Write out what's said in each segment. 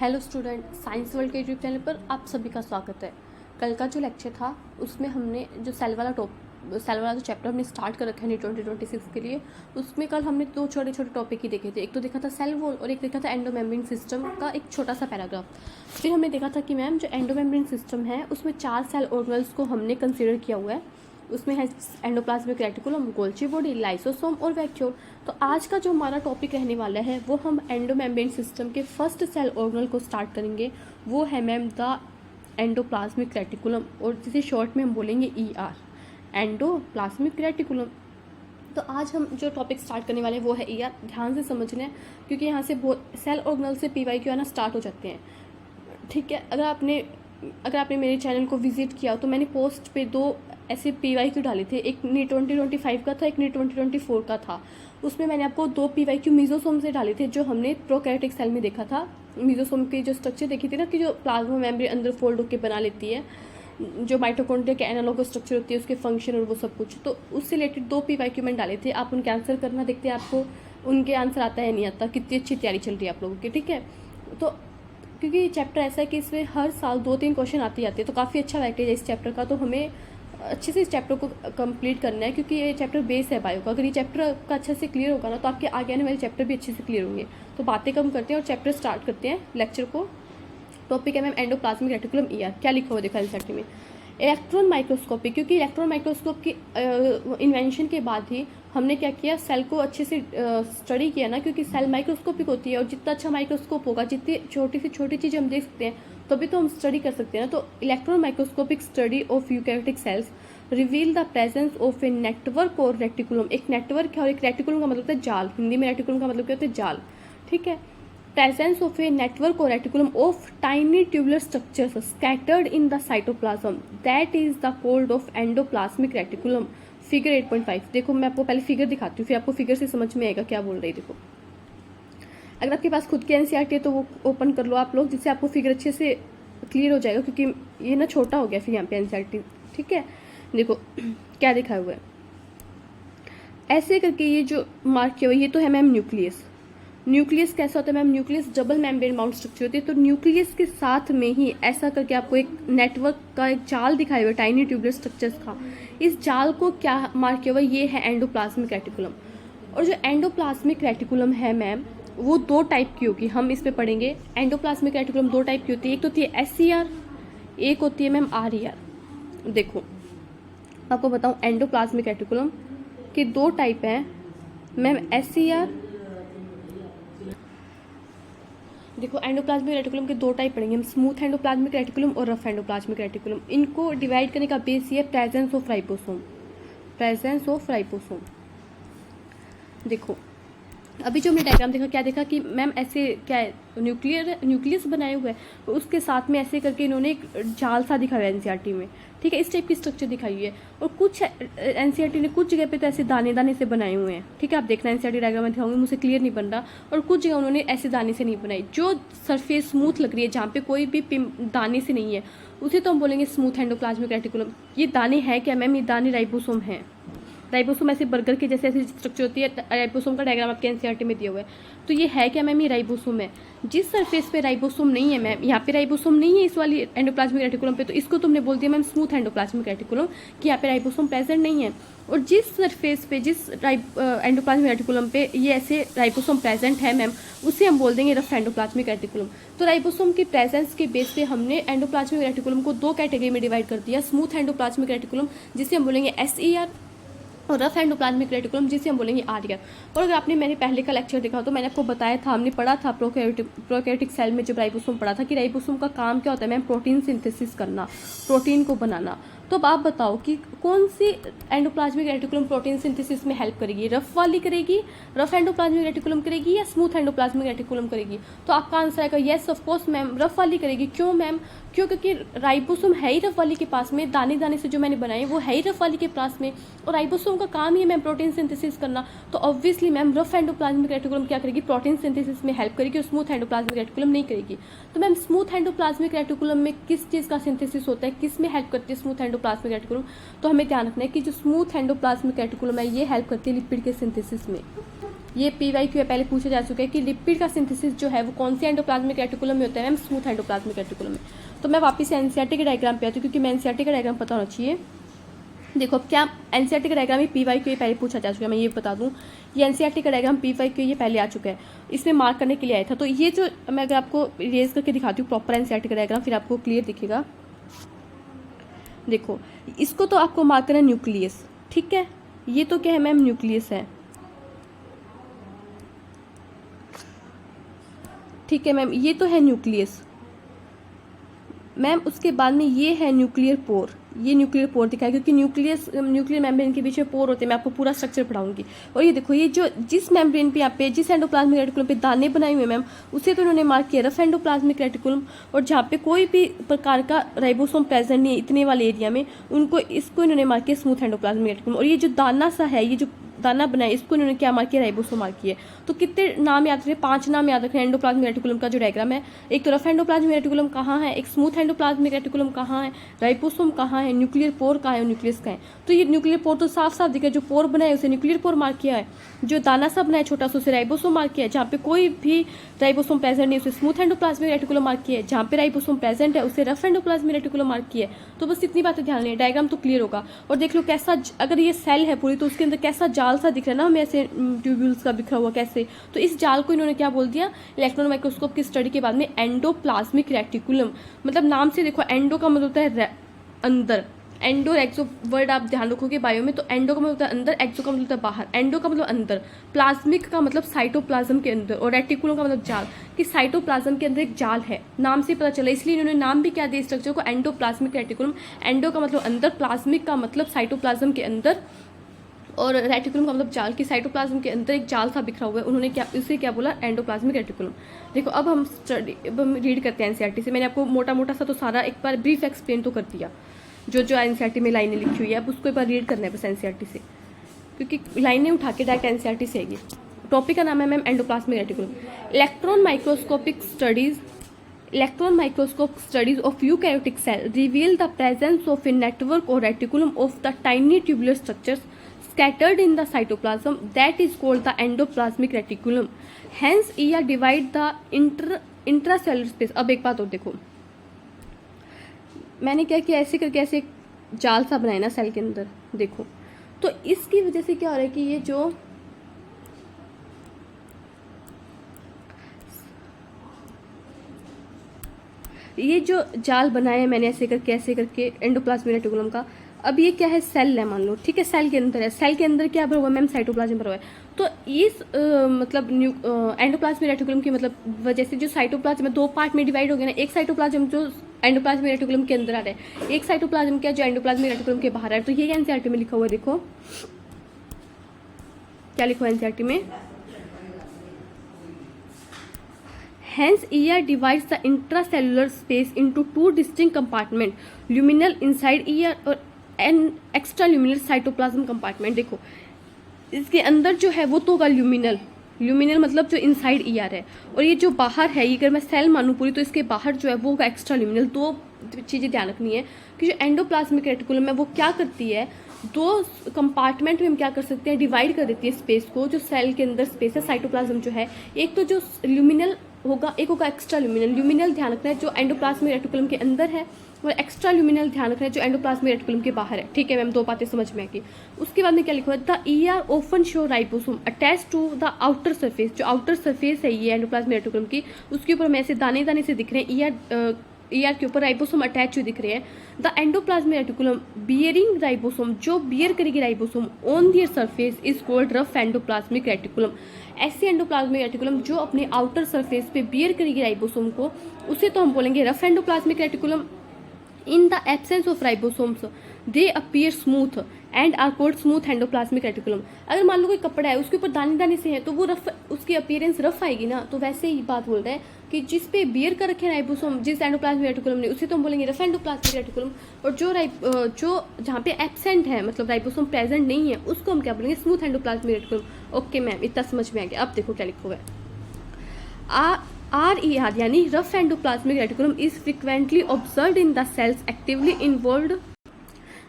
Hello student, science world के YouTube channel पर आप सभी का स्वागत है। कल का जो लेक्चर था उसमें हमने जो सेल वाला जो चैप्टर हमने स्टार्ट कर रखा है 2026 के लिए, उसमें कल हमने दो छोटे छोटे टॉपिक ही देखे थे। एक तो देखा था सेल वॉल और एक देखा था एंडोमेम्ब्रेन सिस्टम का एक छोटा सा पैराग्राफ। फिर हमने देखा था कि मैम जो एंडोमेम्ब्रेन सिस्टम है उसमें 4 सेल ऑर्गेनेल्स को हमने कंसिडर किया हुआ है। उसमें है एंडोप्लाज्मिक रेटिकुलम, गोल्ची बॉडी, लाइसोसोम और वैक्यूल। तो आज का जो हमारा टॉपिक रहने वाला है वो हम एंडोमेम्ब्रेन सिस्टम के फर्स्ट सेल ऑर्गेनल को स्टार्ट करेंगे। वो है मैम द एंडोप्लाज्मिक रेटिकुलम, और जिसे शॉर्ट में हम बोलेंगे ER, एंडोप्लाज्मिक रेटिकुलम। तो आज हम जो टॉपिक स्टार्ट करने वाले हैं वो है ER। ध्यान से समझना है क्योंकि यहाँ से बहुत सेल ऑर्गेनल से PYQ आना स्टार्ट हो जाते हैं। ठीक है, अगर आपने मेरे चैनल को विजिट किया तो मैंने पोस्ट पे 2 ऐसे PYQ डाले थे, एक नीट 2025 का था, एक नीट 2024 का था। उसमें मैंने आपको 2 PYQ मीजोसोम से डाले थे जो हमने प्रोकैरियोटिक सेल में देखा था। मीजोसोम की जो स्ट्रक्चर देखी थी ना, कि जो प्लाज्मा मेम्ब्रेन अंदर फोल्ड होकर बना लेती है, जो माइटोकॉन्ड्रिया के एनालॉग स्ट्रक्चर होती है, उसके फंक्शन और वो सब कुछ। तो उससे रिलेटेड 2 PYQ मैंने डाले थे। आप उनके आंसर करना, देखते हैं आपको उनके आंसर आता है नहीं आता, कितनी अच्छी तैयारी चल रही है आप लोगों की। ठीक है, तो क्योंकि ये चैप्टर ऐसा है कि इसमें हर साल 2-3 क्वेश्चन आते ही आते हैं, तो काफ़ी अच्छा वेटेज है इस चैप्टर का। तो हमें अच्छे से इस चैप्टर को कंप्लीट करना है क्योंकि ये चैप्टर बेस है बायो का। अगर ये चैप्टर का अच्छे से क्लियर होगा ना तो आपके आगे आने वाले चैप्टर भी अच्छे से क्लियर होंगे। तो बातें कम करते हैं और चैप्टर स्टार्ट करते हैं लेक्चर को। टॉपिक है मैम एंडोप्लाज्मिक रेटिकुलम ER। क्या लिखा हुआ देखा एनसीईआरटी में, इलेक्ट्रॉन माइक्रोस्कोपी। क्योंकि इलेक्ट्रॉन माइक्रोस्कोप की इन्वेंशन के बाद ही हमने क्या किया, सेल को अच्छे से स्टडी किया ना, क्योंकि सेल माइक्रोस्कोपिक होती है और जितना अच्छा माइक्रोस्कोप होगा, जितनी छोटी से छोटी चीज़ हम देख सकते हैं तभी तो हम स्टडी कर सकते हैं ना। तो electron microscopic study of eukaryotic cells reveal the presence of a network और रेटिकुलम। एक नेटवर्क है और एक रेटिकुलम का मतलब होता है जाल। हिंदी में रेटिकुलम का मतलब क्या होता है, जाल। ठीक है, presence of a network or reticulum of tiny tubular structures scattered in the cytoplasm, that is the called of endoplasmic reticulum। Figure 8.5 देखो, मैं आपको पहले फिगर दिखाती हूँ, फिर आपको फिगर से समझ में आएगा क्या बोल रही है। देखो, अगर आपके पास खुद की एनसीईआरटी है तो वो ओपन कर लो आप लोग, जिससे आपको फिगर अच्छे से क्लियर हो जाएगा, क्योंकि ये ना छोटा हो गया फिर यहाँ पे एनसीईआरटी। ठीक है, देखो क्या दिखा हुआ है ऐसे करके, ये जो मार्क किया हुआ ये तो है मैम न्यूक्लियस। न्यूक्लियस कैसा होता है ma'am, nucleus double membrane bound structure होती है। तो न्यूक्लियस के साथ में ही ऐसा करके आपको एक नेटवर्क का एक जाल दिखाया हुआ है टाइनी ट्यूबुलर स्ट्रक्चर्स का। इस जाल को क्या मार्क किया हुआ, ये है एंडोप्लाज्मिक रेटिकुलम। और जो एंडोप्लाज्मिक रेटिकुलम है मैम वो 2 टाइप की होगी, हम इसमें पढ़ेंगे। एंडोप्लाज्मिक रेटिकुलम 2 टाइप की होती है, एक तो होती है SCR, एक होती है मैम RER। देखो आपको बताऊँ, एंडोप्लाज्मिक रेटिकुलम के 2 टाइप हैं मैम, SCR। देखो एंडोप्लाज्मिक रेटिकुलम के 2 टाइप पढ़ेंगे हम, स्मूथ एंडोप्लाज्मिक रेटिकुलम और रफ एंडोप्लाज्मिक रेटिकुलम। इनको डिवाइड करने का बेस ये presence of ribosome. Presence of ribosome. देखो अभी जो हमने डायग्राम देखा, क्या देखा कि मैम ऐसे क्या है, न्यूक्लियस बनाए हुए है, उसके साथ में ऐसे करके इन्होंने एक जाल सा दिखाया है एनसीईआरटी में। ठीक है, इस टाइप की स्ट्रक्चर दिखाई हुई है। और कुछ एनसीईआरटी ने कुछ जगह पे तो ऐसे दाने दाने से बनाए हुए हैं। ठीक है, आप देखना एनसीईआरटी डायग्राम में दिखाऊंगी, मुझसे क्लियर नहीं बन रहा। और कुछ जगह उन्होंने ऐसे दाने से नहीं बनाई, जो सरफेस स्मूथ लग रही है, जहाँ पे कोई भी दाने से नहीं है, उसे तो हम बोलेंगे स्मूथ एंडोप्लाज्मिक रेटिकुलम। ये दाने हैं क्या मैम, ये दाने राइबोसोम हैं। राइबोसोम ऐसे बर्गर के जैसे ऐसी स्ट्रक्चर होती है। राइबोसोम का डायग्राम आपके एनसीईआरटी में दिया हुआ है। तो ये है क्या मैम, ये राइबोसोम है। जिस सरफेस पे राइबोसोम नहीं है मैम, यहाँ पे राइबोसोम नहीं है इस वाली एंडोप्लाज्मिक रेटिकुलम पे, तो इसको तुमने बोल दिया मैम स्मूथ एंडोप्लाज्मिक रेटिकुलम, कि यहाँ पे राइबोसोम प्रेजेंट नहीं है। और जिस सरफेस पे, जिस एंडोप्लाज्मिक रेटिकुलम पे ये ऐसे राइबोसोम प्रेजेंट है मैम, उसे हम बोल देंगे रफ एंडोप्लाज्मिक रेटिकुलम। तो राइबोसोम की प्रेजेंस के बेस पे हमने एंडोप्लाज्मिक रेटिकुलम को 2 कैटेगरी में डिवाइड कर दिया, स्मूथ एंडोप्लाज्मिक रेटिकुलम जिसे हम बोलेंगे SER, और रफ एंडोप्लाज्मिक रेटिकुलम जिसे हम बोलेंगे RER। और अगर आपने मैंने पहले का लेक्चर देखा तो मैंने आपको बताया था, हमने पढ़ा था प्रोकैरियोटिक सेल में जब राइबोसोम पढ़ा था कि राइबोसोम का काम क्या होता है मैम, प्रोटीन सिंथेसिस करना, प्रोटीन को बनाना। तो अब आप बताओ कि कौन सी एंडोप्लाज्मिक रेटिकुलम प्रोटीन सिंथेसिस में हेल्प करेगी, रफ वाली करेगी, रफ एंडोप्लाज्मिक रेटिकुलम करेगी, या स्मूथ एंडोप्लाज्मिक रेटिकुलम करेगी। तो आपका आंसर आएगा yes of course ma'am, rough वाली करेगी। क्यों मैम, क्योंकि राइबोसोम है ही रफ वाली के पास में, दाने दाने से जो मैंने बनाए वो है ही रफ वाली के पास में, और राइबोसोम का काम ही है मैम प्रोटीन सिंथेसिस करना। तो obviously ma'am rough endoplasmic reticulum क्या करेगी, प्रोटीन सिंथेसिस में हेल्प करेगी, और स्मूथ एंडोप्लाज्मिक रेटिकुलम नहीं करेगी। तो मैम स्मूथ एंडोप्लाज्मिक रेटिकुलम में किस चीज़ का सिंथेसिस होता है, किस में हेल्प करती है स्मूथ एंडोप्लाज्मिक रेटिकुलम, तो हमें ध्यान रखना है कि जो स्मूथ एंडोप्लाज्मिक रेटिकुलम है ये हेल्प करती है लिपिड के सिंथेसिस में। ये PYQ पहले पूछा जा चुका है कि लिपिड का सिंथेसिस जो है वो कौन सी एंडोप्लाज्मिक रेटिकुलम में होता है मैम, स्मूथ एंडोप्लाज्मिक रेटिकुलम में। तो मैं वापस से एनसीईआरटी के डायग्राम पे आती हूँ, क्योंकि मैं एनसीईआरटी का डायग्राम पता होना चाहिए। देखो अब क्या एनसीईआरटी का डायग्राम ये PYQ पहले पूछा जा चुका है, मैं ये बता दूं, ये एनसीईआरटी का डायग्राम PYQ ये पहले आ चुका है, इसमें मार्क करने के लिए आया था। तो ये जो मैं अगर आपको रेज करके दिखाती हूँ प्रॉपर एनसीईआरटी का डायग्राम, फिर आपको क्लियर दिखेगा। देखो इसको तो आपको मार्क करना है न्यूक्लियस, ठीक है, ये तो क्या है मैम, न्यूक्लियस है, ठीक है मैम, ये तो है न्यूक्लियस मैम। उसके बाद में ये है न्यूक्लियर पोर, ये न्यूक्लियर पोर दिखाया, क्योंकि न्यूक्लियर मेम्ब्रेन के बीच में पोर होते हैं, मैं आपको पूरा स्ट्रक्चर पढ़ाऊंगी। और ये देखो, ये जो जिस मेम्ब्रेन पे यहाँ पे जिस एंडोप्लाज्मिक रेटिकुलम पे दाने बनाए हुए मैम, उसे तो उन्होंने मार्क किया रफ एंडोप्लाज्मिक रेटिकुलम। और जहाँ पे कोई भी प्रकार का राइबोसोम प्रेजेंट नहीं है इतने वाले एरिया में, उनको इसको इन्होंने मार्क किया स्मूथ एंडोप्लाज्मिक रेटिकुलम। और ये जो दाना सा है, ये जो दाना बनाया, इसको इन्होंने क्या मार्क किया, राइबोसोम मार्क किया। तो कितने नाम याद रखे, 5 नाम याद रखने एंडोप्लाज्मिक रेटिकुलम का जो डायग्राम है। एक तो रफ एंडोप्लाज्मिक रेटिकुलम कहाँ है, एक स्मूथ एंडोप्लाज्मिक रेटिकुलम कहाँ है, राइबोसोम कहाँ है, न्यूक्लियर पोर कहाँ है, न्यूक्लियस कहाँ है। तो ये न्यूक्लियर पोर तो साफ साफ दिखा है, जो पोर बनाए उसे न्यूक्लियर पोर मार्क किया है, जो दाना सा बनाया छोटा सा उसे राइबोसोम मार्क किया है, जहाँ पे कोई भी राइबोसोम प्रेजेंट नहीं उसे स्मूथ एंडोप्लाज्मिक रेटिकुलम मार्क किया है, जहाँ पे राइबोसोम प्रेजेंट है उसे रफ एंडोप्लाज्मिक रेटिकुलम मार्क किया है। तो बस इतनी बातें ध्यान रखनी, डायग्राम तो क्लियर होगा। और देख लो कैसा, अगर ये सेल है पूरी, तो उसके अंदर कैसा जाल सा दिख रहा है ना हमें, ऐसे ट्यूब्यूल्स का बिखरा हुआ कैसे। तो इस जाल को इन्होंने क्या बोल दिया, इलेक्ट्रॉन माइक्रोस्कोप की स्टडी के बाद में एंडोप्लाज्मिक रेटिकुलम। मतलब नाम से देखो, एंडो का मतलब होता है अंदर, एंडो और एक्सो वर्ड आप ध्यान रखोगे बायो में, तो एंडो का मतलब होता है अंदर, एक्सो का मतलब होता है बाहर। एंडो का मतलब अंदर, प्लाज्मिक का मतलब साइटोप्लाज्म के अंदर, और रेटिकुलम का मतलब जाल, कि साइटोप्लाज्म के अंदर एक जाल है, नाम से पता चला। इसलिए इन्होंने नाम भी क्या दिया स्ट्रक्चर को, एंडोप्लाज्मिक रेटिकुलम। एंडो का मतलब अंदर, प्लाज्मिक का मतलब साइटोप्लाज्म के अंदर, और रेटिकुलम का मतलब जाल, की साइटोप्लाज्म के अंदर एक जाल था बिखरा हुआ है, उन्होंने क्या इसे क्या बोला, एंडोप्लाज्मिक रेटिकुलम। देखो अब हम रीड करते हैं एनसीईआरटी से। मैंने आपको मोटा मोटा सा तो सारा एक बार ब्रीफ एक्सप्लेन तो कर दिया, जो जो एनसीईआरटी में लाइनें लिखी हुई है, अब उसको एक बार रीड करना है बस एनसीईआरटी से, क्योंकि लाइनें उठा के डायरेक्ट एनसीईआरटी से आएगी। टॉपिक का नाम है ma'am endoplasmic reticulum. Electron microscope studies of eukaryotic cell reveal the presence of a network or reticulum of the tiny tubular structures scattered in the cytoplasm that is called the endoplasmic reticulum. Hence, ER divide the intracellular space. अब एक बात और देखो, मैंने क्या किया, ऐसे करके ऐसे जाल सा बनाया ना सेल के अंदर, देखो। तो इसकी वजह से क्या हो रहा है कि ये जो जाल बनाया है मैंने ऐसे करके एंडोप्लाज्मिक रेटिकुलम का, अब ये क्या है, सेल है मान लो, ठीक है, सेल के अंदर है। सेल के अंदर क्या भरा हुआ है मैम, साइटोप्लाज्म भरा हुआ है। तो इस मतलब एंडोप्लाज्मिक रेटिकुलम की मतलब वजह से जो साइटोप्लाज्म दो पार्ट में डिवाइड हो गया ना, एक साइटोप्लाज्म जो एंडोप्लाज्मिक रेटिकुलम के अंदर आ रहा है, एक साइटोप्लाज्म क्या जो एंडोप्लाज्मिक रेटिकुलम के बाहर आ रहा है। तो ये एनसीईआरटी में लिखा हुआ है, देखो क्या लिखा हुआ है एनसीईआरटी में, Hence, ER divides the intracellular space into two distinct compartments, luminal inside ER और extraluminal cytoplasm compartment। देखो इसके अंदर जो है वो तो होगा ल्यूमिनल मतलब जो इनसाइड ER है, और ये जो बाहर है, ये अगर मैं सेल मानूँ पूरी, तो इसके बाहर जो है वो होगा एक्स्ट्राल्यूमिनल। दो चीज़ें ध्यान रखनी है कि जो एंडोप्लाज्मिक रेटिकुलम है वो क्या करती है, दो कंपार्टमेंट में हम क्या कर सकते हैं, डिवाइड कर देती है स्पेस को। जो सेल के अंदर स्पेस है, साइटोप्लाज्म जो है, एक तो जो ल्यूमिनल होगा, एक होगा एक्स्ट्रा ल्यूमिनल। ल्यूमिनल ध्यान रखना है जो एंडोप्लाज्मिक रेटिकुलम के अंदर है, और एक्स्ट्रा ल्यूमिनल ध्यान रखना है जो एंडोप्लाज्मिक रेटिकुलम के बाहर है। ठीक है मैम, दो बातें समझ में आ गई। उसके बाद में क्या लिखा है, the ER often show ribosome attach to the outer surface. जो आउटर सरफेस है ये एंडोप्लाज्मिक रेटिकुलम की, उसके ऊपर हमें ऐसे दाने दाने से दिख रहे हैं, ER के ऊपर राइबोसोम अटैच हुए दिख रहे हैं। The endoplasmic reticulum bearing ribosome, जो बियर करेगी ribosome on their surface is called rough endoplasmic reticulum. ऐसी एंडोप्लाज्मिक रेटिकुलम जो अपने आउटर सरफेस पे बियर करेगी राइबोसोम को, उसे तो हम बोलेंगे rough endoplasmic reticulum. In the absence of ribosomes they appear smooth and are called smooth endoplasmic reticulum. अगर मान लो कोई कपड़ा है उसके ऊपर दाने दाने से है तो वो रफ, उसकी अपीयरेंस रफ आएगी ना। तो वैसे ही बात बोल रहा है कि जिस पे बियर कर रखे राइबोसोम, जिस एंडोप्लाज्मिक रेटिकुलम ने, उसे तो हम बोलेंगे रफ एंडोप्लाज्मिक रेटिकुलम। और जो जहाँ पे एब्सेंट है, मतलब राइबोसोम प्रेजेंट नहीं है, उसको हम क्या बोलेंगे, smooth endoplasmic reticulum. Okay ma'am, इतना समझ में आ गया। अब देखो क्या लिखा हुआ है, RER यानी rough endoplasmic reticulum is frequently observed in the cells actively involved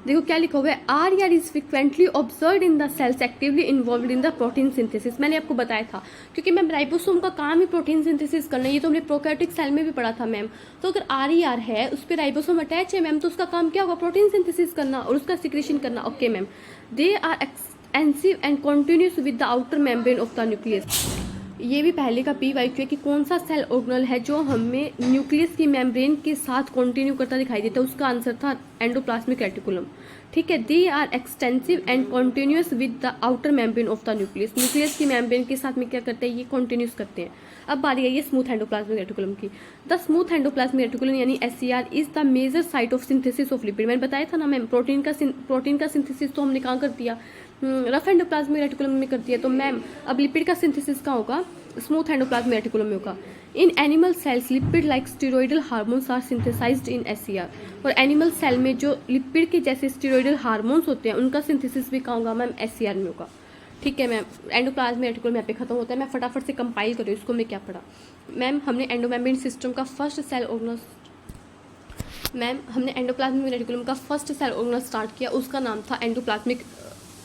देखो क्या लिखा हुआ है, RER is frequently observe in the cells actively involve in the protein synthesis. मैंने आपको बताया था, क्योंकि मैम राइबोसोम का काम ही प्रोटीन सिंथेसिस करना है, ये तो हमने प्रोकैरियोटिक सेल में भी पढ़ा था मैम। तो अगर RER है, उस पर राइबोसोम अटैच है मैम, तो उसका काम क्या होगा, प्रोटीन सिंथेसिस करना और उसका सिक्रेशन करना। Okay ma'am, they are extensive and continuous with the outer membrane of the nucleus. ये भी पहले का PYQ है कि कौन सा सेल ऑर्गेनल है जो हमें न्यूक्लियस की मेम्ब्रेन के साथ कंटिन्यू करता दिखाई देता है। उसका आंसर था एंडोप्लाज्मिक रेटिकुलम। ठीक है, they are extensive and continuous with the outer membrane of the nucleus. Nucleus की मेम्ब्रेन के साथ में क्या करते हैं, ये कंटिन्यूस करते हैं। अब बारी आई है स्मूथ एंडोप्लाज्मिक रेटिकुलम की। द स्मूथ एंडोप्लाज्मिक रेटिकुलम यानी SER is the major site of synthesis of lipid. मैंने बताया था ना मैम, प्रोटीन का सिंथेसिस तो हमने कहाँ कर दिया, रफ एंडोप्लाज्मिक रेटिकुलम में कर दिया। तो मैम अब लिपिड का सिंथेसिस कहाँ होगा, स्मूथ एंडोप्लाज्मिक रेटिकुलम में होगा। In animal cells lipid like steroidal hormones are synthesized in SER। और एनिमल सेल में जो लिपिड के जैसे स्टीरॉयडल हार्मोन्स होते हैं उनका सिंथेसिस भी कहाँ होगा मैम, SER में होगा। ठीक है मैम, एंडोप्लाज्मिक रेटिकुलम यहाँ पे खत्म होता है। मैं फटाफट से कंपाइल करूँ इसको, हमने क्या पढ़ा मैम, हमने एंडोमेम्ब्रेन सिस्टम का फर्स्ट सेल ऑर्गेनल, मैम हमने एंडोप्लाज्मिक रेटिकुलम का फर्स्ट सेल ऑर्गेनल स्टार्ट किया, उसका नाम था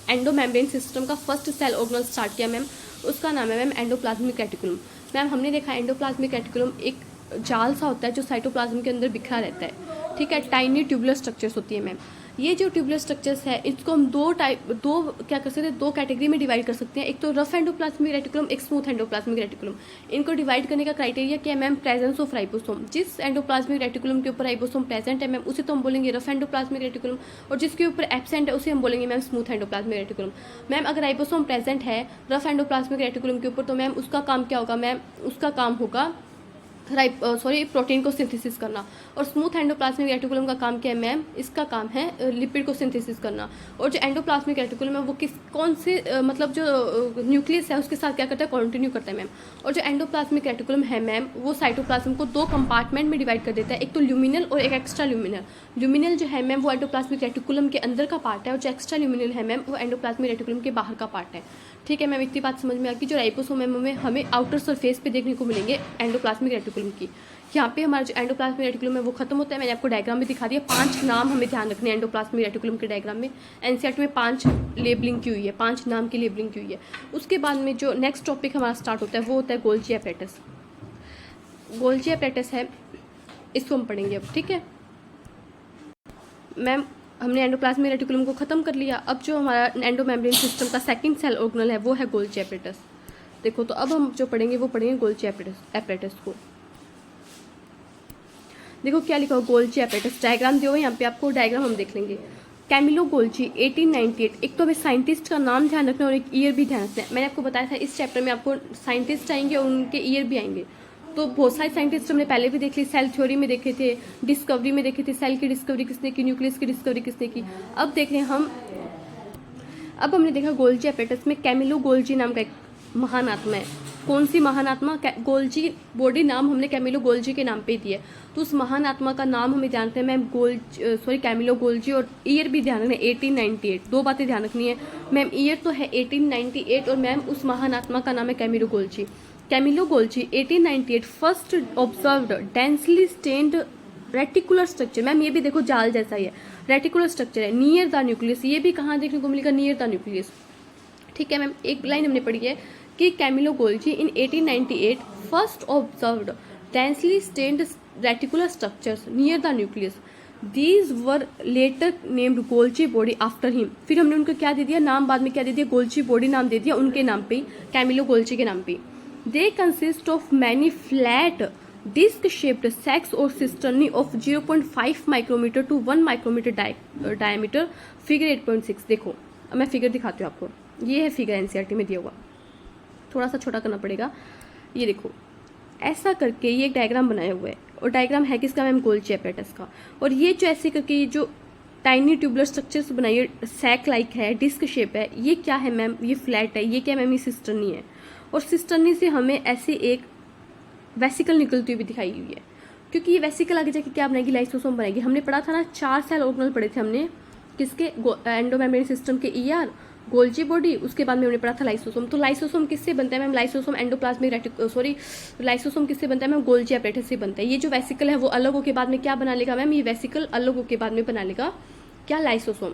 एंडोमेम्ब्रेन सिस्टम का फर्स्ट सेल ऑर्गेनल स्टार्ट किया मैम, उसका नाम है मैम एंडोप्लाज्मिक रेटिकुलम। मैम हमने देखा एंडोप्लाज्मिक रेटिकुलम एक जाल सा होता है जो साइटोप्लाज्म के अंदर बिखरा रहता है। ठीक है, टाइनी ट्यूबुलर स्ट्रक्चर्स होती है मैम। ये जो ट्यूबुलर स्ट्रक्चर्स है इसको हम दो क्या कर सकते हैं, दो कैटेगरी में डिवाइड कर सकते हैं। एक तो रफ एंडोप्लाज्मिक रेटिकुलम, एक स्मूथ एंडोप्लाज्मिक रेटिकुलम। इनको डिवाइड करने का क्राइटेरिया क्या है मैम, प्रेजेंस ऑफ राइबोसोम। जिस एंडोप्लाज्मिक रेटिकुलम के ऊपर राइबोसोम प्रेजेंट है मैम उसे तो हम बोलेंगे रफ एंडोप्लाज्मिक रेटिकुलम, और जिसके ऊपर एब्सेंट है उसे हम बोलेंगे ma'am smooth endoplasmic reticulum. Ma'am अगर राइबोसोम प्रेजेंट है रफ एंडोप्लाज्मिक रेटिकुलम के ऊपर तो मैम उसका काम क्या होगा मैम, उसका काम होगा प्रोटीन को सिंथेसिस करना। और स्मूथ एंडोप्लाज्मिक रेटिकुलम का काम क्या है मैम, इसका काम है लिपिड को सिंथेसिस करना। और जो एंडोप्लाज्मिक रेटिकुलम है वो कौन से मतलब जो न्यूक्लियस है उसके साथ क्या करता है, कंटिन्यू करता है मैम। और जो एंडोप्लाज्मिक रेटिकुलम है मैम वो साइटोप्लाज्म को दो कंपार्टमेंट में डिवाइड कर देता है, एक तो ल्यूमिनल और एक एक्स्ट्रा ल्यूमिनल। ल्यूमिनल जो है मैम वो एंडोप्लाज्मिक रेटिकुलम के अंदर का पार्ट है, और जो एक्स्ट्रा ल्यूमिनल है मैम वो एंडोप्लाज्मिक रेटिकुलम के बाहर का पार्ट है। ठीक है मैम, इतनी बात समझ में आ गई। जो राइबोसोम है हमें आउटर सरफेस पे देखने को मिलेंगे एंडोप्लाज्मिक रेटिकुलम की। यहाँ पे हमारा जो एंडोप्लाज्मिक रेटिकुलम है वो खत्म होता है। मैंने आपको डायग्राम भी दिखा दिया, 5 नाम हमें ध्यान रखने हैं एंडोप्लाज्मिक रेटिकुलम के डायग्राम में। NCERT में 5 लेबलिंग की हुई है, 5 नाम की लेबलिंग की हुई है। उसके बाद में जो नेक्स्ट टॉपिक हमारा स्टार्ट होता है वो होता है गोल्जी एपरेटस। गोल्जी एपरेटस है, इसको हम पढ़ेंगे अब। ठीक है मैम, हमने एंडोप्लाज्मिक रेटिकुलम को खत्म कर लिया। अब जो हमारा एंडोमेम्ब्रेन सिस्टम का सेकंड सेल ऑर्गेनल है वो है गोल्जी एपरेटस। देखो तो अब हम जो पढ़ेंगे वो पढ़ेंगे गोल्जी एपरेटस को। देखो क्या लिखा हो, गोल्जी एपरेटस। डायग्राम दिया हुआ है यहाँ पे, आपको डायग्राम हम देख लेंगे। Camillo Golgi 1898। एक तो हमें साइंटिस्ट का नाम ध्यान रखना और एक ईयर भी ध्यान रखना है। मैंने आपको बताया था इस चैप्टर में आपको साइंटिस्ट आएंगे और उनके ईयर भी आएंगे। तो बहुत सारे साइंटिस्ट हमने पहले भी देख ली, सेल थ्योरी में देखे थे, डिस्कवरी में देखे थे, सेल की डिस्कवरी किसने की, न्यूक्लियस की डिस्कवरी किसने की। अब देख रहे हैं हम, अब हमने देखा गोल्जी एपरेटस में कैमिलो गोल्जी नाम का एक महान आत्मा है। कौन सी महान आत्मा, गोल्जी बॉडी नाम हमने कैमिलो गोल्जी के नाम पे दिया है। तो उस महान आत्मा का नाम हमें ध्यान रखना है मैम, कैमिलो गोल्जी, और ईयर भी ध्यान रखना है 1898। दो बातें ध्यान रखनी है मैम, ईयर तो है 1898 और मैम उस महान आत्मा का नाम है Camillo Golgi. Camillo Golgi 1898 first observed densely stained reticular structure. Ma'am ये भी देखो जाल जैसा ही है, रेटिकुलर स्ट्रक्चर है नियर द न्यूक्लियस। ये भी कहाँ देखने को मिलेगा, नियर द न्यूक्लियस। ठीक है मैम, एक लाइन हमने पढ़ी है कि Camillo Golgi in 1898 first observed densely stained reticular structures near the nucleus. These were later named Golgi body after him. फिर हमने उनको क्या दे दिया नाम, बाद में क्या दे दिया, गोल्जी बॉडी नाम दे दिया उनके नाम पे, कैमिलो गोल्जी के नाम पे। They consist of many flat disc-shaped sacs or cisternae of 0.5 micrometer to 1 micrometer diameter. Figure 8.6। देखो अब मैं फिगर दिखाती हूँ आपको, ये है फिगर NCERT में दिया हुआ, थोड़ा सा छोटा करना पड़ेगा। ये देखो ऐसा करके ये एक डायग्राम बनाया हुआ है, और डायग्राम है किसका मैम, गोल्जी एपरेटस का। और ये जो ऐसे करके ये जो टाइनी ट्यूबुलर स्ट्रक्चर्स बनाइए, सैक लाइक है, डिस्क शेप है, ये क्या है मैम, ये फ्लैट है। ये क्या मैम, ये सिस्टर्नी है। और सिस्टर्नी से हमें ऐसे एक वेसिकल निकलती हुई दिखाई हुई है, क्योंकि ये वेसिकल आगे जाके क्या बनाएगी, लाइसोसोम बनाएगी। हमने पढ़ा था ना 4 सेल ऑर्गेनल पढ़े थे हमने, किसके, एंडोमेम्ब्रेन सिस्टम के ER, गोल्जी बॉडी, उसके बाद में हमने पढ़ा था लाइसोसोम। तो लाइसोसोम किससे बनता है मैम, लाइसोसोम एंडोप्लाज्मिक लाइसोसोम किससे बनता है मैम, गोल्जी एपरेटस से बनता है। ये जो वेसिकल है वो अलग होकर बाद में क्या बना लेगा मैम, ये वेसिकल अलग होकर बाद में बना लेगा क्या, लाइसोसोम।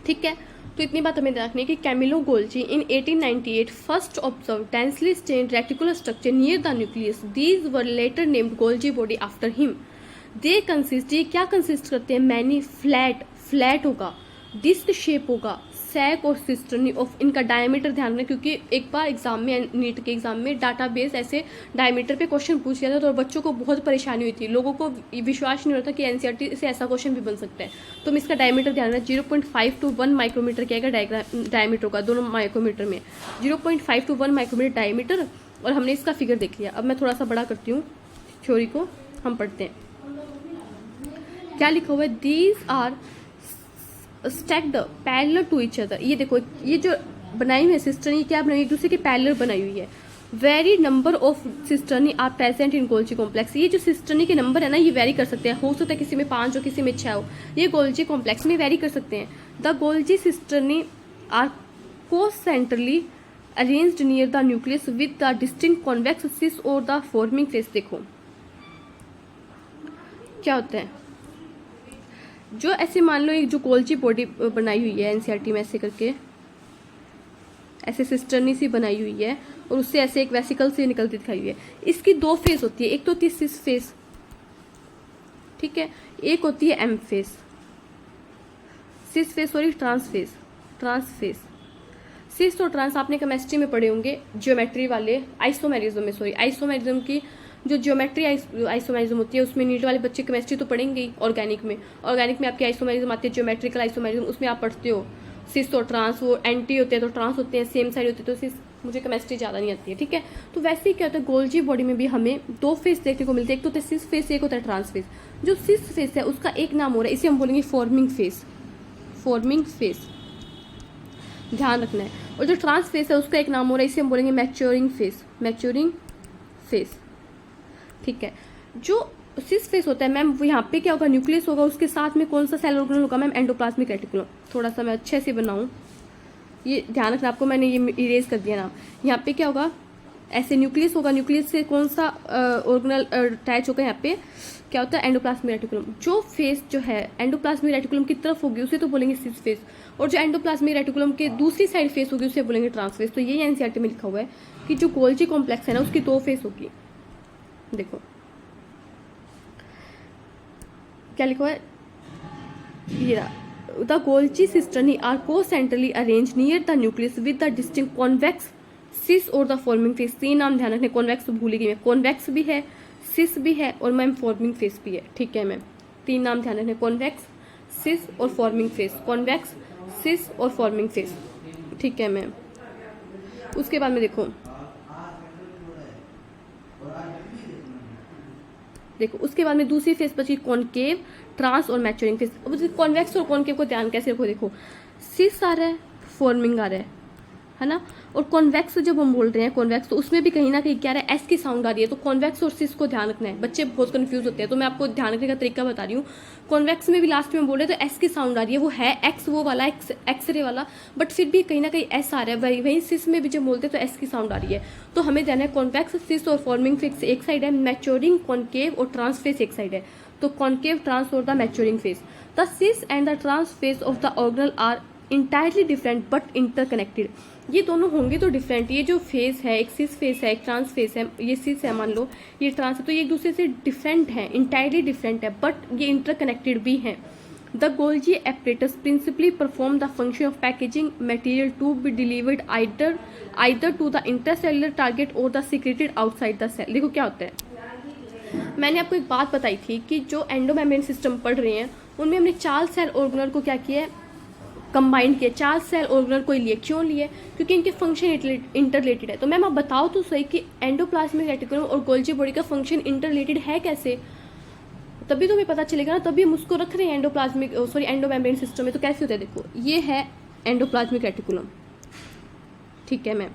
ठीक है, तो इतनी बात हमें रखनी है कि Camillo Golgi in 1898 first observe densely stained reticular structure near the nucleus, these were later named Golgi body after him. They consist, ये क्या कंसिस्ट करते हैं, मैनी फ्लैट होगा, डिस्क शेप होगा, सैक और सिस्टर्नी ऑफ, इनका डायमीटर ध्यान रखें क्योंकि एक बार एग्जाम में, नीट के एग्जाम में डाटाबेस ऐसे डायमीटर पे क्वेश्चन पूछ लिया था तो बच्चों को बहुत परेशानी हुई थी, लोगों को विश्वास नहीं होता कि एनसीईआरटी से ऐसा क्वेश्चन भी बन सकता है। तो हम इसका डायमीटर ध्यान रखें, 0.5 to 1 माइक्रोमीटर क्या है डायमीटर का, दोनों माइक्रोमीटर में 0.5 to 1 माइक्रोमीटर डायमीटर। और हमने इसका फिगर देख लिया। अब मैं थोड़ा सा बड़ा करती हूँ थ्योरी को, हम पढ़ते हैं क्या लिखा हुआ है। These are stacked parallel to each other. ये देखो, ये जो बनाई हुई है सिस्टर्नी, क्या बनाई, एक दूसरे के पैरेलल बनाई हुई है। Very number of cisternae are present in Golgi complex. ये जो सिस्टर्नी के नंबर है ना, ये वेरी कर सकते हैं, हो सकता है किसी में 5 हो, किसी में 6 हो, ये गोल्जी कॉम्प्लेक्स में वेरी कर सकते हैं। The Golgi cisternae are concentrically arranged near the nucleus with the distinct convex cis और द फॉर्मिंग फेस। देखो क्या होता है, जो ऐसे मान लो एक जो गोल्जी बॉडी बनाई हुई है एनसीईआरटी में, ऐसे करके ऐसे सिस्टर्नी सी बनाई हुई है और उससे ऐसे एक वेसिकल से निकलती दिखाई हुई है। इसकी 2 फेस होती है, एक तो होती है सिस फेस, ठीक है, एक होती है M face, cis face sorry trans face. Cis और ट्रांस आपने केमिस्ट्री में पढ़े होंगे, ज्योमेट्री वाले आइसोमेरिज्म में, सॉरी आइसोमेरिज्म की जो ज्योमेट्री आइसोमेरिज्म होती है उसमें नीट वाले बच्चे केमिस्ट्री तो पढ़ेंगे ही। ऑर्गेनिक में आपकी आइसोमेरिज्म आती है, ज्योमेट्रिकल आइसोमेरिज्म, उसमें आप पढ़ते हो सिस और ट्रांस, वो एंटी होते हैं तो ट्रांस होते हैं, सेम साइड होती है तो सिस। मुझे केमिस्ट्री ज़्यादा नहीं आती है, ठीक है। तो वैसे ही क्या होता है, गोल्जी बॉडी में भी हमें 2 फेस देखने को मिलते हैं, एक तो होता है सिस फेस, एक होता है ट्रांस फेस। जो सिस फेस है उसका एक नाम हो रहा है, इसे हम बोलेंगे फॉर्मिंग फेस, ध्यान रखना है। और जो ट्रांस फेस है उसका एक नाम हो रहा है, इसे हम बोलेंगे मैच्योरिंग फेस, ठीक है। जो सिस फेस होता है मैम, वो यहाँ पे क्या होगा, न्यूक्लियस होगा, उसके साथ में कौन सा सेल ऑर्गेनल होगा मैम, एंडोप्लाज्मिक रेटिकुलम। थोड़ा सा मैं अच्छे से बनाऊँ, ये ध्यान रखना आपको, मैंने ये इरेज कर दिया नाम। यहाँ पे क्या होगा, ऐसे न्यूक्लियस होगा, न्यूक्लियस से कौन सा ऑर्गेनल अटैच होगा, यहाँ पे क्या होता है, एंडोप्लाज्मिक रेटिकुलम। जो फेस जो है एंडोप्लाज्मिक रेटिकुलम की तरफ होगी उसे तो बोलेंगे सिस फेस, और जो एंडोप्लाज्मिक रेटिकुलम के दूसरी साइड फेस होगी उसे बोलेंगे ट्रांस फेस। तो यही एनसीईआरटी में लिखा हुआ है कि जो गोल्जी कॉम्प्लेक्स है ना उसकी 2 फेस होगी। देखो क्या लिखा हुआ है, ये the Golgi cisternae are concentrically arrange near the nucleus with the distinct convex cis और द फॉर्मिंग फेस। 3 नाम ध्यान रखने, कॉन्वेक्स तो भूल गई मैं, कॉन्वेक्स भी है, सिस भी है और मैम फॉर्मिंग फेस भी है, ठीक है मैम। 3 नाम ध्यान रखने, कॉन्वेक्स, सिस और फॉर्मिंग फेस, कॉन्वेक्स, सिस और फॉर्मिंग फेस, ठीक है मैम। उसके बाद में देखो उसके बाद में दूसरी फेस बची कॉनकेव, ट्रांस और मैच्योरिंग फेस। अब कॉन्वेक्स और कॉनकेव को ध्यान कैसे रखो, देखो सिस आ रहा है, फॉर्मिंग आ रहा है ना। और कॉन्वेक्स जब हम बोल रहे हैं कॉन्वेक्स, तो उसमें भी कहीं ना कहीं क्या आ रहा है, एस की साउंड आ रही है। तो कॉन्वेक्स और सिस को ध्यान रखना है, बच्चे बहुत कंफ्यूज होते हैं, तो मैं आपको ध्यान रखने का तरीका बता रही हूँ। कॉन्वेक्स में भी लास्ट में बोल रहे तो एस की साउंड आ रही है, वो है एक्स वो वाला एक्सरे वाला, बट फिर भी कहीं ना कहीं एस आ रहा है। वही सिस में भी जब बोलते हैं तो एस की साउंड आ रही है। तो हमें ध्यान है कॉन्वेक्स, सिस और फॉर्मिंग फेस एक साइड है, मैच्योरिंग, कॉनकेव और ट्रांस फेस एक साइड है। तो कॉनकेव, ट्रांस और the maturing face. The cis and the trans face of the organelle are entirely different but interconnected. ये दोनों होंगे तो डिफरेंट। ये जो फेस है, एक सिस फेस है, एक ट्रांस फेस है, ये सिस है मान लो, ये ट्रांस है, तो ये एक दूसरे से डिफरेंट है, इंटायरली डिफरेंट है, बट ये इंटरकनेक्टेड भी हैं। The Golgi apparatus principally perform the function of packaging material to be delivered either to the intercellular target और the secreted outside the cell. देखो क्या होता है, मैंने आपको एक बात बताई थी कि जो एंडोमेम्ब्रेन सिस्टम पढ़ रहे हैं उनमें हमने 4 सेल ऑर्गेनल को क्या किया है, कंबाइंड किया। 4 सेल ऑर्गेनल को लिए, क्यों लिए, क्योंकि इनके फंक्शन इंटरलेटेड है। तो मैम आप बताओ तो सही कि एंडोप्लाज्मिक रेटिकुलम और गोल्जी बॉडी का फंक्शन इंटरलेटेड है कैसे, तभी तो हमें पता चलेगा ना, तभी हम उसको रख रहे हैं एंडोमेम्ब्रेन सिस्टम में। तो कैसे होता है, देखो ये है एंडोप्लाज्मिक रेटिकुलम, ठीक है मैम,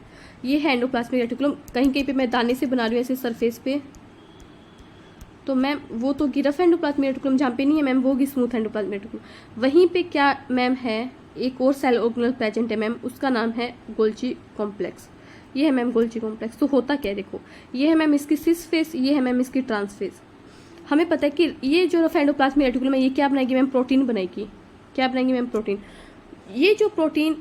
ये है एंडोप्लाज्मिक रेटिकुलम। कहीं कहीं पे मैं दाने से बना रही हूँ ऐसे सरफेस पे, तो मैम वो तो गिरफ एंडोप्लाज्मिक रेटिकुलम, जहाँ पे नहीं है मैम वो होगी स्मूथ एंडोप्लाज्मिक रेटिकुलम। वहीं पे क्या मैम है, एक और सेल ऑर्गेनल प्रेजेंट है मैम, उसका नाम है गोल्जी कॉम्प्लेक्स। ये है मैम गोल्जी कॉम्प्लेक्स। तो होता क्या है, देखो ये है मैम इसकी सिस फेस, ये है मैम इसकी ट्रांस फेस। हमें पता है कि ये जो एंडोप्लाज्मिक रेटिकुलम है ये क्या बनाएगी मैम, प्रोटीन बनाएगी। क्या बनाएंगे मैम? प्रोटीन। ये जो प्रोटीन,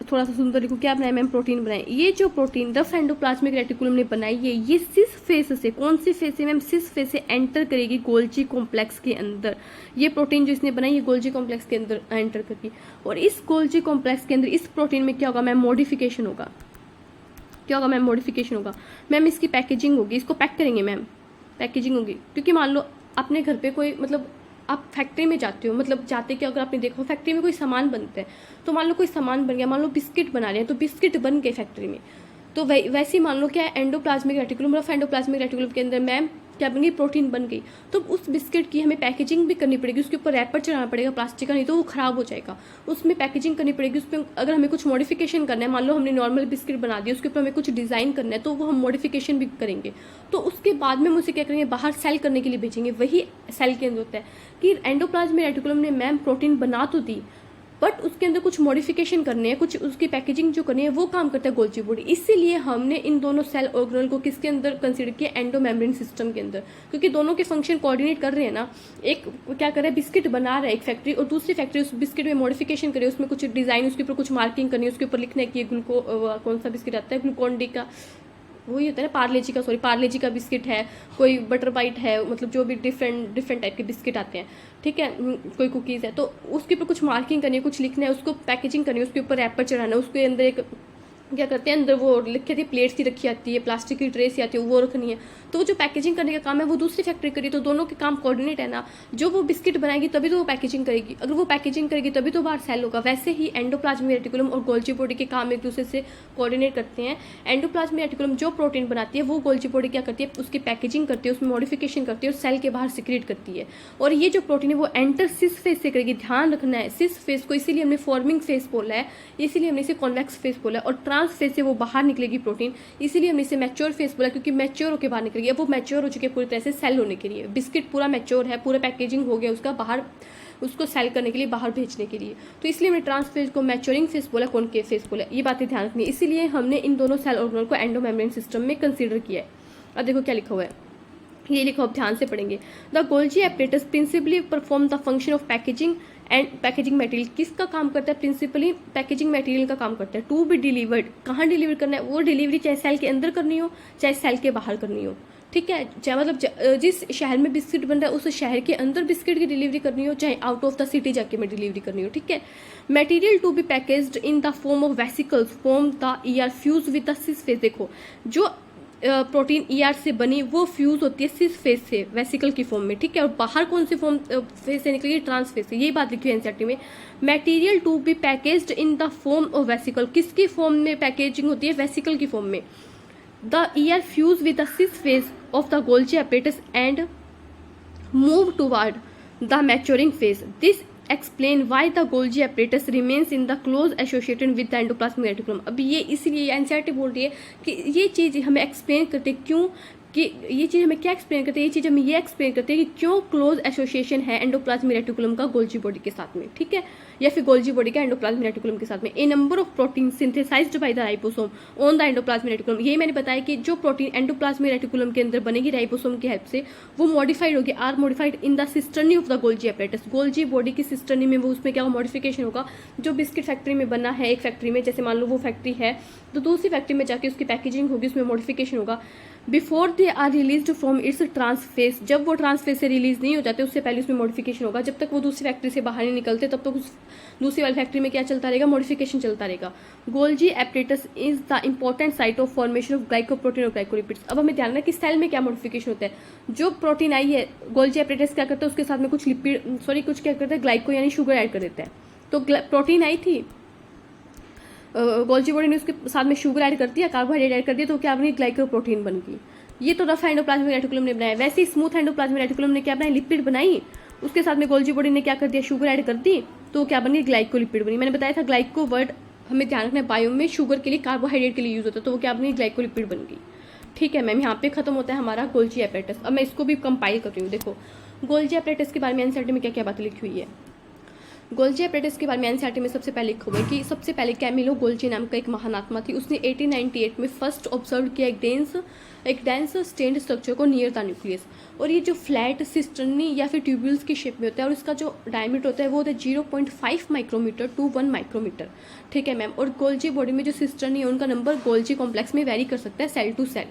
थोड़ा सा सुंदर लिखो, क्या बनाए मैम? प्रोटीन बनाए। ये जो प्रोटीन रफ एंडोप्लाज्मिक रेटिकुलम ने बनाई है, ये सिस फेस से, कौन सी फेस से मैम? सिस फेस से एंटर करेगी गोल्जी कॉम्प्लेक्स के अंदर। ये प्रोटीन जो इसने बनाई, ये गोल्जी कॉम्प्लेक्स के अंदर एंटर करती, और इस गोल्जी कॉम्प्लेक्स के अंदर इस प्रोटीन में क्या होगा मैम? मॉडिफिकेशन होगा। क्या होगा मैम? मॉडिफिकेशन होगा। मैम इसकी पैकेजिंग होगी, इसको पैक करेंगे मैम, पैकेजिंग होगी। क्योंकि मान लो अपने घर पे कोई, मतलब आप फैक्ट्री में जाते हो, मतलब जाते कि अगर आपने देखो फैक्ट्री में कोई सामान बनता है, तो मान लो कोई सामान बन गया, मान लो बिस्किट बना रहे हैं, तो बिस्किट बन गए फैक्ट्री में, तो वैसे ही मान लो क्या है, endoplasmic reticulum, rough endoplasmic reticulum के अंदर मैम क्या बन गई? प्रोटीन बन गई। तो उस बिस्किट की हमें पैकेजिंग भी करनी पड़ेगी, उसके ऊपर रैपर चढ़ाना पड़ेगा प्लास्टिक का, नहीं तो वो खराब हो जाएगा। उसमें पैकेजिंग करनी पड़ेगी, उस पर अगर हमें कुछ मॉडिफिकेशन करना है, मान लो हमने नॉर्मल बिस्किट बना दिया, उसके ऊपर हमें कुछ डिज़ाइन करना है, तो वो हम मॉडिफिकेशन भी करेंगे। तो उसके बाद में हम उसे क्या करेंगे? बाहर सेल करने के लिए भेजेंगे। वही सेल के अंदर होता है कि एंडोप्लाज्मिक रेटिकुलम ने मैम प्रोटीन बना तो दी, बट उसके अंदर कुछ मॉडिफिकेशन करने हैं, कुछ उसकी पैकेजिंग जो करनी है, वो काम करता है गोल्जी बॉडी। इसीलिए हमने इन दोनों सेल ऑर्गेनल को किसके अंदर कंसीडर किया? एंडोमेम्ब्रेन सिस्टम के अंदर, क्योंकि दोनों के फंक्शन कोऑर्डिनेट कर रहे हैं ना। एक क्या कर रहा है? बिस्किट बना रहा है एक फैक्ट्री, और दूसरी फैक्ट्री उस बिस्किट में मॉडिफिकेशन करे, उसमें कुछ डिजाइन, उसके ऊपर कुछ मार्किंग करनी है, उसके ऊपर लिखना है कि ये कौन सा बिस्किट आता है, ग्लूकॉन डी का, वही होता है ना, पार्ले-जी का, सॉरी पार्ले-जी का बिस्किट है, कोई बटर बाइट है, मतलब जो भी डिफरेंट टाइप के बिस्किट आते हैं, ठीक है, कोई कुकीज़ है, तो उसके ऊपर कुछ मार्किंग करनी है, कुछ लिखना है, उसको पैकेजिंग करनी है, उसके ऊपर रैपर चढ़ाना है, उसके अंदर एक क्या करते हैं, अंदर वो लिखी थी प्लेट सी रखी आती है, प्लास्टिक की ट्रे सी आती है, वो रखनी है। तो वो जो पैकेजिंग करने का काम है वो दूसरी फैक्ट्री करी, तो दोनों के काम कोऑर्डिनेट है ना। जो वो बिस्किट बनाएगी तभी तो वो पैकेजिंग करेगी, अगर वो पैकेजिंग करेगी तभी तो बाहर सेल होगा। वैसे ही एंडोप्लाज्मिक रेटिकुलम और गोल्जी बॉडी के काम एक दूसरे से कोऑर्डिनेट करते हैं। एंडोप्लाज्मिक रेटिकुलम जो प्रोटीन बनाती है, वो गोल्जी बॉडी क्या करती है? उसकी पैकेजिंग करती है, उसमें मॉडिफिकेशन करती है और सेल के बाहर सिक्रेट करती है। और ये जो प्रोटीन है वो एंटर सिस फेस से करेगी। ध्यान रखना है, सिस फेस को इसीलिए हमने फॉर्मिंग फेस बोला है, इसीलिए हमने इसे कॉन्वेक्स फेस बोला है, और ट्रांस फेस से वो बाहर निकलेगी प्रोटीन, इसीलिए हमने इसे मैच्योर फेस बोला, क्योंकि मैच्योर होकर बाहर निकलेगी। अब वो मैच्योर हो चुकी है पूरी तरह से सेल होने के लिए, बिस्किट पूरा मैच्योर है, पूरा पैकेजिंग हो गया उसका, बाहर उसको सेल करने के लिए, बाहर भेजने के लिए। तो इसलिए हमने ट्रांस फेस को मैच्योरिंग फेस बोला, कॉनकेव फेस बोला। ये बातें ध्यान रखनी है, इसीलिए हमने इन दोनों सेल ऑर्गेनल को एंडोमेम्ब्रेन सिस्टम में कंसीडर किया है। अब देखो क्या लिखा हुआ है, ये लिखो, अब ध्यान से पढ़ेंगे। The Golgi apparatus principally perform the function of packaging and packaging material. किसका काम करता है? प्रिंसिपली पैकेजिंग मटेरियल का काम करता है। टू बी डिलीवर्ड, कहाँ डिलीवर करना है? वो डिलीवरी चाहे सेल के अंदर करनी हो, चाहे सेल के बाहर करनी हो, ठीक है। चाहे मतलब जिस शहर में बिस्किट बन रहा है उस शहर के अंदर बिस्किट की डिलीवरी करनी हो, चाहे आउट ऑफ द सिटी जाके में डिलीवरी करनी हो, ठीक है। Material to be packaged in the form of vesicles form the ER fuse with the cis face. देखो, जो प्रोटीन ईआर से बनी वो फ्यूज होती है सिस फेस से, वेसिकल की फॉर्म में, ठीक है। और बाहर कौन से फॉर्म फेस से निकलेगी? ट्रांस फेस से। यही बात लिखी है एनसीईआरटी में। Material to be packaged in the form of vesicle, किसकी फॉर्म में पैकेजिंग होती है? वेसिकल की फॉर्म में। The ER fuse with the cis face of the Golgi apparatus and move toward the maturing face. This explain why the Golgi apparatus remains in the close associated with the endoplasmic reticulum. अब ये इसीलिए NCERT बोल रही है कि ये चीज़ हमें explain करते क्यों, कि ये चीज़ हमें क्या एक्सप्लेन करते हैं? ये चीज़ हमें ये एक्सप्लेन करते हैं कि क्यों क्लोज एसोसिएशन है एंडोप्लाज्मिक रेटिकुलम का गोल्जी बॉडी के साथ में, ठीक है, या फिर गोल्जी बॉडी का एंडोप्लाज्मिक रेटिकुलम के साथ में। A number of protein synthesized by the ribosome on the endoplasmic reticulum. ये मैंने बताया कि जो प्रोटीन एंडोप्लाज्मिक रेटिकुलम के अंदर बनेगी राइबोसोम की हेल्प से, वो मॉडिफाइड होगी, are modified in the cisternae of the Golgi apparatus. Golgi body की सिस्टर्नी में वो उसमें क्या मॉडिफिकेशन होगा? जो बिस्किट फैक्ट्री में बना है एक फैक्ट्री में, जैसे मान लो वो फैक्ट्री है, तो दूसरी फैक्ट्री में जाके उसकी पैकेजिंग होगी, उसमें मॉडिफिकेशन होगा। Before they are release from its trans face, जब वो ट्रांस फेस से रिलीज नहीं हो जाते उससे पहले उसमें मॉडिफिकेशन होगा। जब तक वो दूसरी फैक्ट्री से बाहर नहीं निकलते तब तक उस दूसरी वाली फैक्ट्री में क्या चलता रहेगा? मॉडिफिकेशन चलता रहेगा। Golgi apparatus is the important site of formation of glycoprotein और ग्लाइकोलिपिड्स। अब हमें ध्यान रखना कि सेल में क्या मॉडिफिकेशन होता है। जो प्रोटीन आई है, गोल्जी एपरेटस क्या करता है? उसके साथ में कुछ लिपिड, सॉरी कुछ क्या करता है? ग्लाइको यानी शुगर ऐड कर देता है। तो प्रोटीन आई थी, गोल्जी बॉडी ने उसके साथ में शुगर ऐड कर दिया, कार्बोहाइड्रेट ऐड कर दिया, तो क्या बनी? ग्लाइकोप्रोटीन बन गई। ये तो रफ एंडोप्लाज्मिक रेटिकुलम ने बनाया। वैसे ही स्मूथ एंडोप्लाज्मिक रेटिकुलम ने क्या बनाया? लिपिड बनाई, उसके साथ में गोल्जी बॉडी ने क्या कर दिया? शुगर ऐड कर दी, तो क्या बनी? ग्लाइकोलिपिड बनी। मैंने बताया था ग्लाइको वर्ड हमें ध्यान रखना है, बायो में शुगर के लिए, कार्बोहाइड्रेट के लिए यूज होता है, तो वो क्या बनी? ग्लाइकोलिपिड बन गई, ठीक है मैम। यहाँ पे खत्म होता है हमारा गोल्जी एपरेटस। अब मैं इसको भी कंपाइल कर रही हूँ। देखो गोल्जी एपरेटस के बारे में एनसीईआरटी में क्या क्या बातें लिखी हुई है। गोल्जी एपरेटस के बारे में एनसीईआरटी में सबसे पहले लिखा हुआ है कि सबसे पहले कैमिलो गोल्जी नाम का एक महान आत्मा थी, उसने 1898 में फर्स्ट ऑब्जर्व किया एक डेंस स्टेन्ड स्ट्रक्चर को नियर द न्यूक्लियस। और ये जो फ्लैट सिस्टर्नी या फिर ट्यूब्यूल्स की शेप में होता है और इसका जो डायमीटर होता है वो होता है 0.5 माइक्रोमीटर टू 1 माइक्रोमीटर। ठीक है मैम। और गोल्जी बॉडी में जो सिस्टर्नी है उनका नंबर गोल्जी कॉम्प्लेक्स में वेरी कर सकता है सेल टू सेल।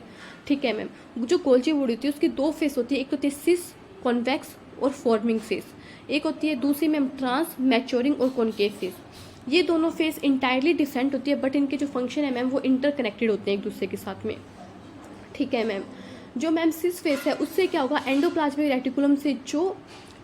ठीक है मैम। जो गोल्जी बॉडी होती है उसकी दो फेस होती है, एक होती है सिस कॉन्वेक्स और फॉर्मिंग फेस, एक होती है दूसरी मैम ट्रांस मैच्योरिंग और कॉनकेव फेस। ये दोनों फेस इंटायरली डिफरेंट होती है बट इनके जो फंक्शन है मैम वो इंटरकनेक्टेड होते हैं एक दूसरे के साथ में। ठीक है मैम। जो मैम सिस फेस है उससे क्या होगा, एंडोप्लाज्मिक रेटिकुलम से जो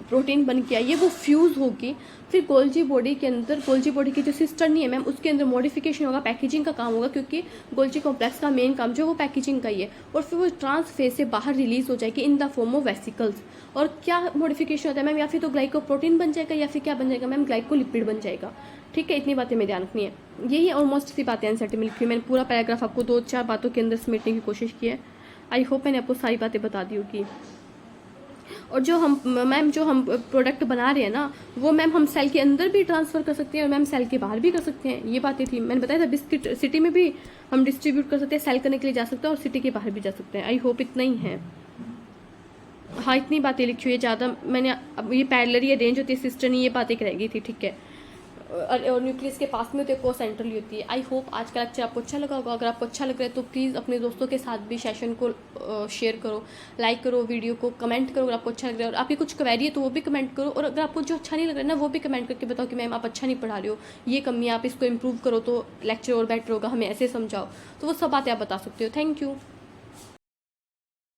प्रोटीन बन के आई है वो फ्यूज़ होगी, फिर गोल्जी बॉडी के अंदर गोल्जी बॉडी की जो सिस्टर्नी है मैम उसके अंदर मॉडिफिकेशन होगा, पैकेजिंग का काम होगा क्योंकि गोल्जी कॉम्प्लेक्स का मेन काम जो वो पैकेजिंग का ही है। और फिर वो ट्रांस फेज से बाहर रिलीज हो जाएगी इन द फॉर्म ऑफ वेसिकल्स। और क्या मॉडिफिकेशन होता है मैम, या फिर तो ग्लाइकोप्रोटीन बन जाएगा या फिर क्या बन जाएगा मैम, ग्लाइकोलिपिड बन जाएगा। ठीक है, इतनी बातें में ध्यान रखनी है। यही ऑलमोस्ट सी बातें एनसीईआरटी में लिखी हुई। मैंने पूरा पैराग्राफ आपको 2-4 बातों के अंदर समेटने की कोशिश की है। आई होप मैंने आपको सारी बातें बता दी होगी। और जो हम प्रोडक्ट बना रहे हैं ना वो मैम हम सेल के अंदर भी ट्रांसफ़र कर सकते हैं और मैम सेल के बाहर भी कर सकते हैं। ये बातें थी, मैंने बताया था बिस्किट सिटी में भी हम डिस्ट्रीब्यूट कर सकते हैं, सेल करने के लिए जा सकते हैं और सिटी के बाहर भी जा सकते हैं। आई होप इतना ही है। हाँ, इतनी बातें लिखी हुई है, ज़्यादा मैंने अब ये पैरेलली अरेंज होती है सिस्टर्नी, ये बातें रहेगी थी। ठीक है। और न्यूक्लियस के पास में होती है, को सेंट्रली होती है। आई होप आज का लेक्चर आपको अच्छा लगा होगा। अगर आपको अच्छा लग रहा है तो प्लीज़ अपने दोस्तों के साथ भी सेशन को शेयर करो, लाइक करो, वीडियो को कमेंट करो अगर आपको अच्छा लग रहा है। और आपकी कुछ क्वेरी है तो वो भी कमेंट करो, और अगर आपको जो अच्छा नहीं लग रहा है ना वो भी कमेंट करके बताओ कि मैम आप अच्छा नहीं पढ़ा रहे हो, ये कमी आप इसको इम्प्रूव करो तो लेक्चर और बेटर होगा, हमें ऐसे समझाओ। तो वो सब बातें आप बता सकते हो। Thank you.